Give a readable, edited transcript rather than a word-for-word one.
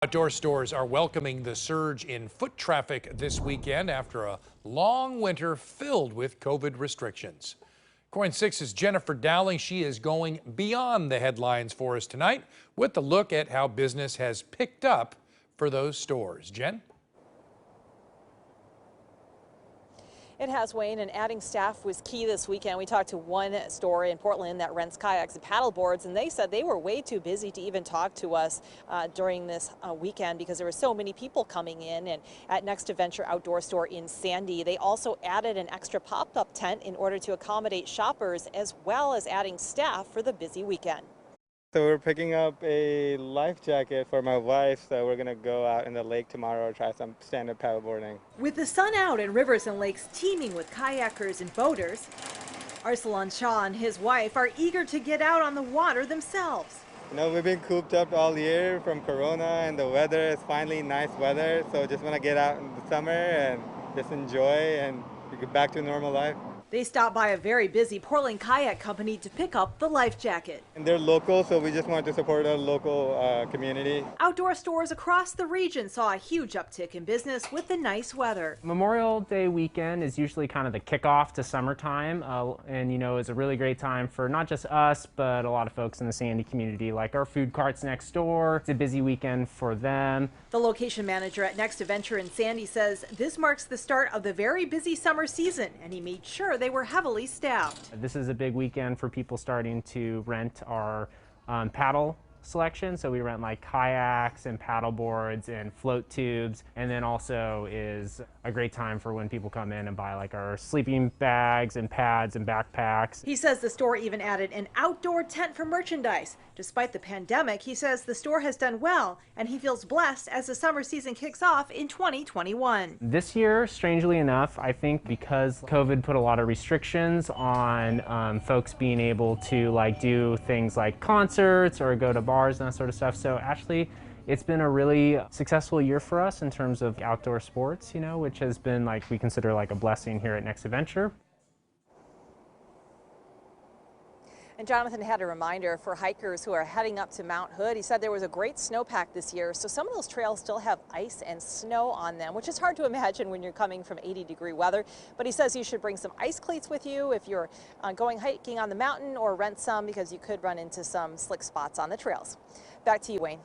Outdoor stores are welcoming the surge in foot traffic this weekend after a long winter filled with COVID restrictions. KOIN 6's Jennifer Dowling. She is going beyond the headlines for us tonight with a look at how business has picked up for those stores. Jen? It has, Wayne, and adding staff was key this weekend. We talked to one store in Portland that rents kayaks and paddle boards, and they said they were way too busy to even talk to us during this weekend because there were so many people coming in. And at Next Adventure Outdoor Store in Sandy, they also added an extra pop-up tent in order to accommodate shoppers, as well as adding staff for the busy weekend. So we're picking up a life jacket for my wife, so we're gonna go out in the lake tomorrow, try some stand-up paddleboarding. With the sun out and rivers and lakes teeming with kayakers and boaters, Arsalan Shah and his wife are eager to get out on the water themselves. You know, we've been cooped up all year from Corona, and the weather is finally nice weather, so just want to get out in the summer and just enjoy and get back to normal life. They stopped by a very busy Portland kayak company to pick up the life jacket. And they're local, so we just wanted to support a local community. Outdoor stores across the region saw a huge uptick in business with the nice weather. Memorial Day weekend is usually kind of the kickoff to summertime, and it's a really great time for not just us, but a lot of folks in the Sandy community, like our food carts next door. It's a busy weekend for them. The location manager at Next Adventure in Sandy says this marks the start of the very busy summer season, and he made sure they were heavily staffed. This is a big weekend for people starting to rent our paddle selection. So we rent like kayaks and paddle boards and float tubes, and then also is a great time for when people come in and buy like our sleeping bags and pads and backpacks. He says the store even added an outdoor tent for merchandise. Despite the pandemic, he says the store has done well, and he feels blessed as the summer season kicks off in 2021. This year, strangely enough, I think because COVID put a lot of restrictions on folks being able to like do things like concerts or go to bars and that sort of stuff. So actually, it's been a really successful year for us in terms of outdoor sports, which has been like we consider like a blessing here at Next Adventure. And Jonathan had a reminder for hikers who are heading up to Mount Hood. He said there was a great snowpack this year, so some of those trails still have ice and snow on them, which is hard to imagine when you're coming from 80-degree weather. But he says you should bring some ice cleats with you if you're going hiking on the mountain, or rent some because you could run into some slick spots on the trails. Back to you, Wayne.